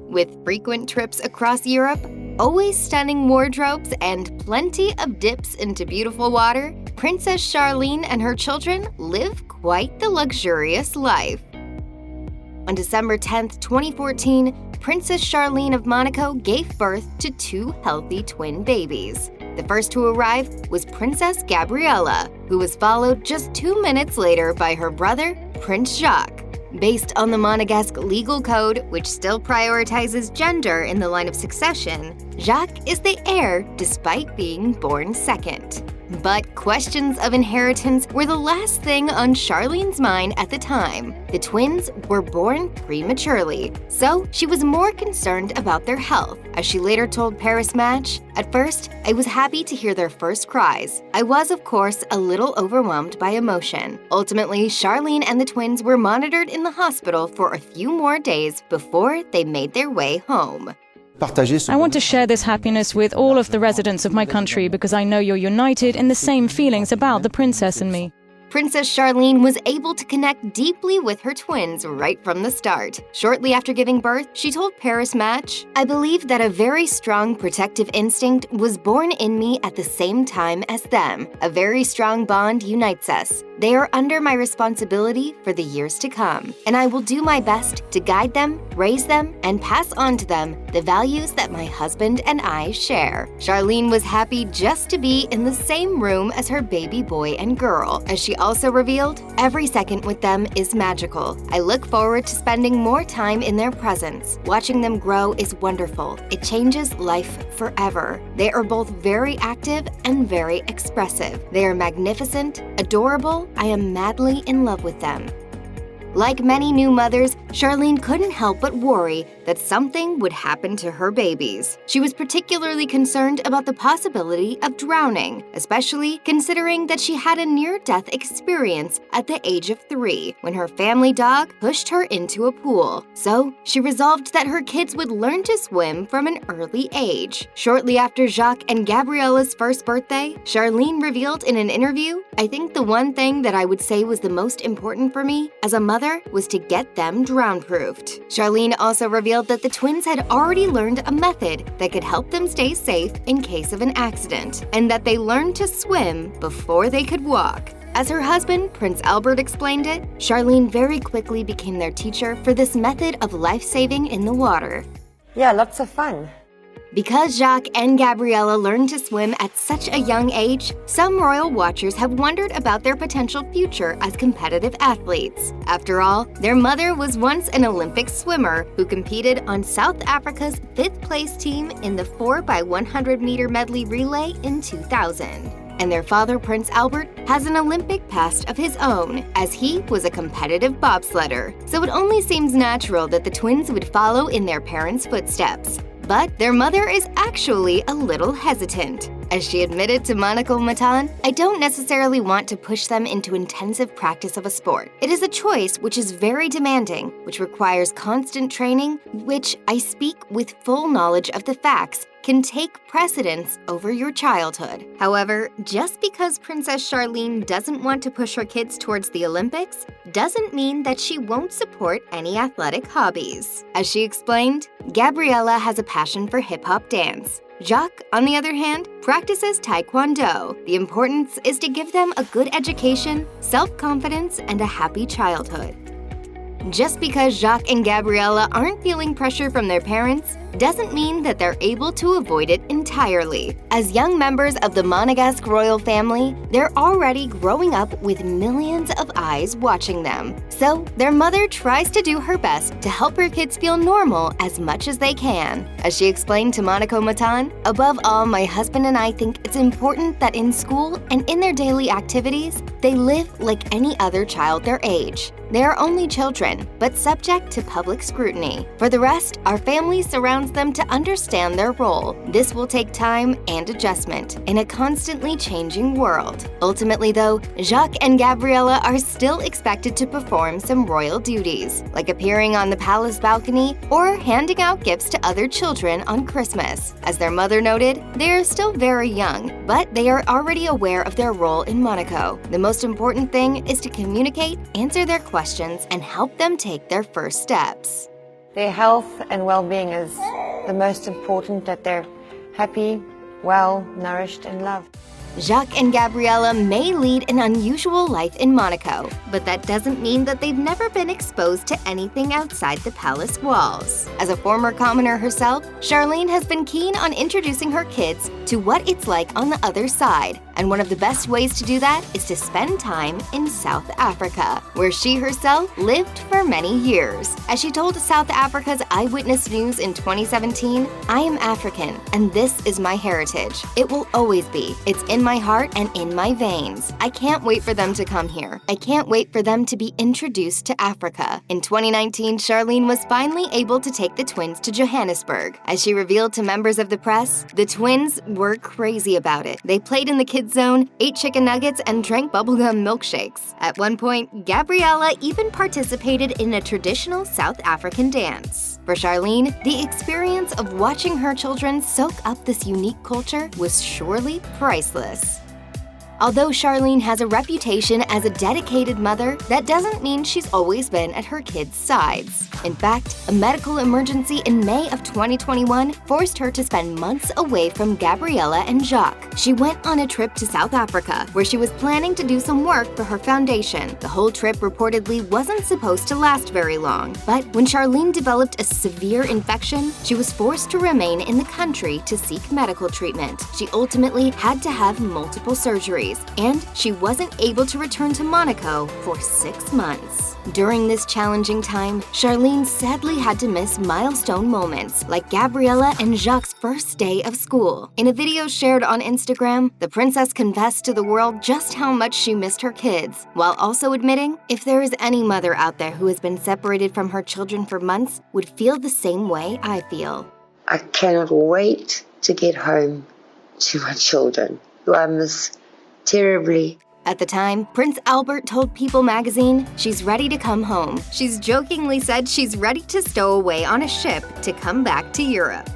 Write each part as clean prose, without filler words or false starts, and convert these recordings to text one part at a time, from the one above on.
With frequent trips across Europe, always stunning wardrobes, and plenty of dips into beautiful water, Princess Charlene and her children live quite the luxurious life. On December 10, 2014, Princess Charlene of Monaco gave birth to 2 healthy twin babies. The first to arrive was Princess Gabriella, who was followed just 2 minutes later by her brother, Prince Jacques. Based on the Monegasque legal code, which still prioritizes gender in the line of succession, Jacques is the heir despite being born second. But questions of inheritance were the last thing on Charlene's mind at the time. The twins were born prematurely, so she was more concerned about their health. As she later told Paris Match, "At first, I was happy to hear their first cries. I was, of course, a little overwhelmed by emotion. Ultimately, Charlene and the twins were monitored in the hospital for a few more days before they made their way home." I want to share this happiness with all of the residents of my country because I know you're united in the same feelings about the princess and me. Princess Charlene was able to connect deeply with her twins right from the start. Shortly after giving birth, she told Paris Match, "I believe that a very strong protective instinct was born in me at the same time as them. A very strong bond unites us. They are under my responsibility for the years to come, and I will do my best to guide them, raise them, and pass on to them the values that my husband and I share." Charlene was happy just to be in the same room as her baby boy and girl. As she also revealed, "Every second with them is magical. I look forward to spending more time in their presence. Watching them grow is wonderful. It changes life forever. They are both very active and very expressive. They are magnificent, adorable. I am madly in love with them." Like many new mothers, Charlene couldn't help but worry that something would happen to her babies. She was particularly concerned about the possibility of drowning, especially considering that she had a near-death experience at the age of 3 when her family dog pushed her into a pool. So, she resolved that her kids would learn to swim from an early age. Shortly after Jacques and Gabriella's first birthday, Charlene revealed in an interview, "I think the one thing that I would say was the most important for me as a mother was to get them drown-proofed." Charlene also revealed that the twins had already learned a method that could help them stay safe in case of an accident, and that they learned to swim before they could walk. As her husband, Prince Albert, explained it, Charlene very quickly became their teacher for this method of life-saving in the water. Yeah, lots of fun. Because Jacques and Gabriella learned to swim at such a young age, some royal watchers have wondered about their potential future as competitive athletes. After all, their mother was once an Olympic swimmer who competed on South Africa's 5th-place team in the 4x100-meter medley relay in 2000. And their father, Prince Albert, has an Olympic past of his own, as he was a competitive bobsledder. So it only seems natural that the twins would follow in their parents' footsteps. But their mother is actually a little hesitant. As she admitted to Monaco Matin, "I don't necessarily want to push them into intensive practice of a sport. It is a choice which is very demanding, which requires constant training, which I speak with full knowledge of the facts, can take precedence over your childhood." However, just because Princess Charlene doesn't want to push her kids towards the Olympics doesn't mean that she won't support any athletic hobbies. As she explained, Gabriella has a passion for hip-hop dance. Jacques, on the other hand, practices Taekwondo. The importance is to give them a good education, self-confidence, and a happy childhood. Just because Jacques and Gabriella aren't feeling pressure from their parents doesn't mean that they're able to avoid it entirely. As young members of the Monegasque royal family, they're already growing up with millions of eyes watching them. So their mother tries to do her best to help her kids feel normal as much as they can. As she explained to Monaco Matin, "Above all, my husband and I think it's important that in school and in their daily activities, they live like any other child their age. They are only children, but subject to public scrutiny. For the rest, our family surrounds them to understand their role. This will take time and adjustment in a constantly changing world." Ultimately, though, Jacques and Gabriella are still expected to perform some royal duties, like appearing on the palace balcony or handing out gifts to other children on Christmas. As their mother noted, they are still very young, but they are already aware of their role in Monaco. The most important thing is to communicate, answer their questions, and help them take their first steps. Their health and well-being is the most important, that they're happy, well, nourished, and loved. Jacques and Gabriella may lead an unusual life in Monaco, but that doesn't mean that they've never been exposed to anything outside the palace walls. As a former commoner herself, Charlene has been keen on introducing her kids to what it's like on the other side, and one of the best ways to do that is to spend time in South Africa, where she herself lived for many years. As she told South Africa's Eyewitness News in 2017, "I am African, and this is my heritage. It will always be. It's in my heart and in my veins. I can't wait for them to come here. I can't wait for them to be introduced to Africa." In 2019, Charlene was finally able to take the twins to Johannesburg. As she revealed to members of the press, the twins were crazy about it. They played in the kids' zone, ate chicken nuggets, and drank bubblegum milkshakes. At one point, Gabriella even participated in a traditional South African dance. For Charlene, the experience of watching her children soak up this unique culture was surely priceless. Although Charlene has a reputation as a dedicated mother, that doesn't mean she's always been at her kids' sides. In fact, a medical emergency in May of 2021 forced her to spend months away from Gabriella and Jacques. She went on a trip to South Africa, where she was planning to do some work for her foundation. The whole trip reportedly wasn't supposed to last very long, but when Charlene developed a severe infection, she was forced to remain in the country to seek medical treatment. She ultimately had to have multiple surgeries, and she wasn't able to return to Monaco for 6 months. During this challenging time, Charlene sadly had to miss milestone moments like Gabriella and Jacques' first day of school. In a video shared on Instagram, the princess confessed to the world just how much she missed her kids, while also admitting, "If there is any mother out there who has been separated from her children for months, would feel the same way I feel." I cannot wait to get home to my children, who I miss terribly. At the time, Prince Albert told People magazine she's ready to come home. She's jokingly said she's ready to stow away on a ship to come back to Europe.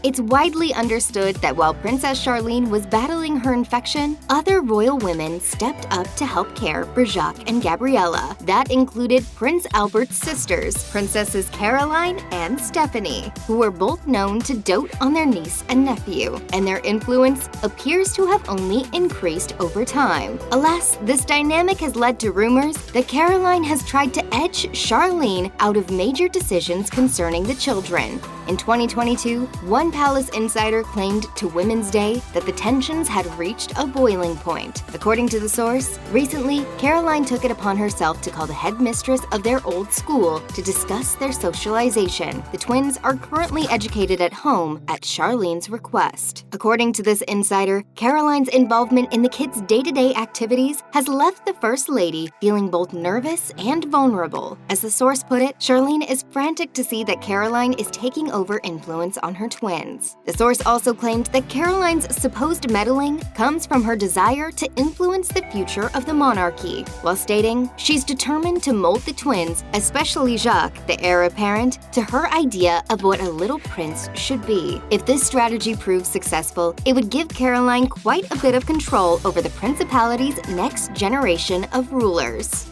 It's widely understood that while Princess Charlene was battling her infection, other royal women stepped up to help care for Jacques and Gabriella. That included Prince Albert's sisters, Princesses Caroline and Stephanie, who were both known to dote on their niece and nephew, and their influence appears to have only increased over time. Alas, this dynamic has led to rumors that Caroline has tried to edge Charlene out of major decisions concerning the children. In 2022, one palace insider claimed to Women's Day that the tensions had reached a boiling point. According to the source, recently, Caroline took it upon herself to call the headmistress of their old school to discuss their socialization. The twins are currently educated at home at Charlene's request. According to this insider, Caroline's involvement in the kids' day-to-day activities has left the First Lady feeling both nervous and vulnerable. As the source put it, Charlene is frantic to see that Caroline is taking over influence on her twins. The source also claimed that Caroline's supposed meddling comes from her desire to influence the future of the monarchy, while stating she's determined to mold the twins, especially Jacques, the heir apparent, to her idea of what a little prince should be. If this strategy proves successful, it would give Caroline quite a bit of control over the principality's next generation of rulers.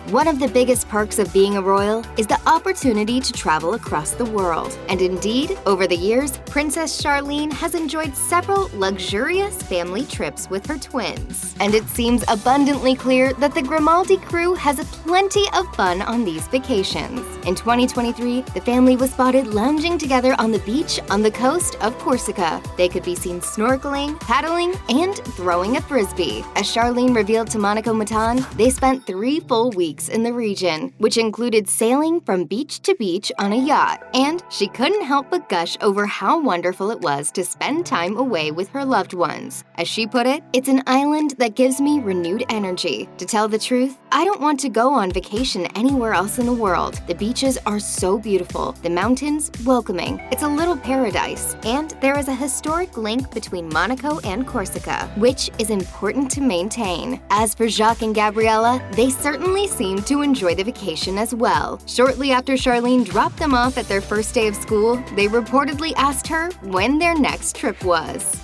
One of the biggest perks of being a royal is the opportunity to travel across the world. And indeed, over the years, Princess Charlene has enjoyed several luxurious family trips with her twins. And it seems abundantly clear that the Grimaldi crew has plenty of fun on these vacations. In 2023, the family was spotted lounging together on the beach on the coast of Corsica. They could be seen snorkeling, paddling, and throwing a frisbee. As Charlene revealed to Monaco Matan, they spent 3 full weeks in the region, which included sailing from beach to beach on a yacht, and she couldn't help but gush over how wonderful it was to spend time away with her loved ones. As she put it, "It's an island that gives me renewed energy. To tell the truth, I don't want to go on vacation anywhere else in the world. The beaches are so beautiful, the mountains welcoming. It's a little paradise, and there is a historic link between Monaco and Corsica, which is important to maintain." As for Jacques and Gabriella, they certainly seem to enjoy the vacation as well. Shortly after Charlene dropped them off at their first day of school, they reportedly asked her when their next trip was.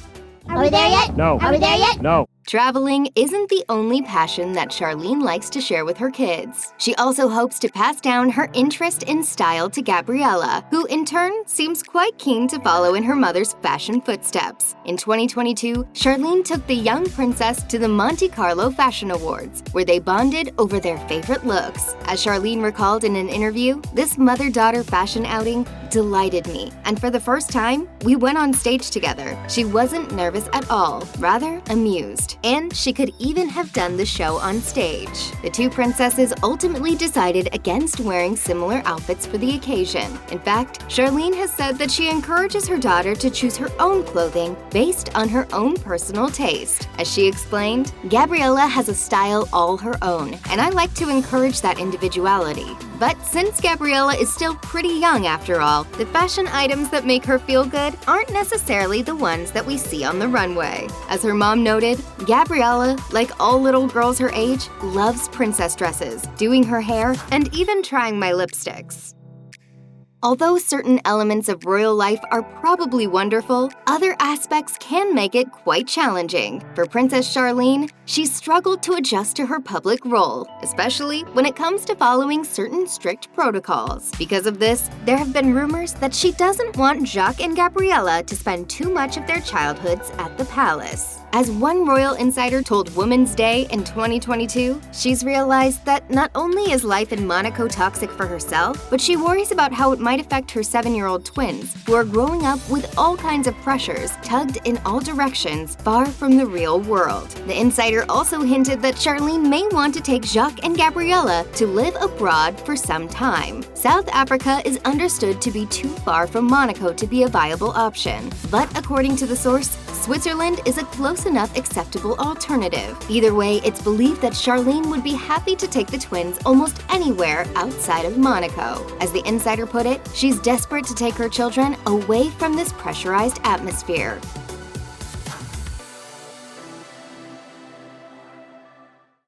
Are we there yet? No. Are we there yet? No. Traveling isn't the only passion that Charlene likes to share with her kids. She also hopes to pass down her interest in style to Gabriella, who in turn seems quite keen to follow in her mother's fashion footsteps. In 2022, Charlene took the young princess to the Monte Carlo Fashion Awards, where they bonded over their favorite looks. As Charlene recalled in an interview, this mother-daughter fashion outing delighted me, and for the first time, we went on stage together. She wasn't nervous at all, rather amused, and she could even have done the show on stage. The two princesses ultimately decided against wearing similar outfits for the occasion. In fact, Charlene has said that she encourages her daughter to choose her own clothing based on her own personal taste. As she explained, Gabriella has a style all her own, and I like to encourage that individuality. But since Gabriella is still pretty young after all, the fashion items that make her feel good aren't necessarily the ones that we see on the runway. As her mom noted, Gabriella, like all little girls her age, loves princess dresses, doing her hair, and even trying my lipsticks. Although certain elements of royal life are probably wonderful, other aspects can make it quite challenging. For Princess Charlene, she's struggled to adjust to her public role, especially when it comes to following certain strict protocols. Because of this, there have been rumors that she doesn't want Jacques and Gabriella to spend too much of their childhoods at the palace. As one royal insider told Women's Day in 2022, she's realized that not only is life in Monaco toxic for herself, but she worries about how it might affect her 7-year-old twins, who are growing up with all kinds of pressures, tugged in all directions, far from the real world. The insider also hinted that Charlene may want to take Jacques and Gabriella to live abroad for some time. South Africa is understood to be too far from Monaco to be a viable option, but according to the source, Switzerland is a close enough acceptable alternative. Either way, it's believed that Charlene would be happy to take the twins almost anywhere outside of Monaco. As the insider put it, she's desperate to take her children away from this pressurized atmosphere.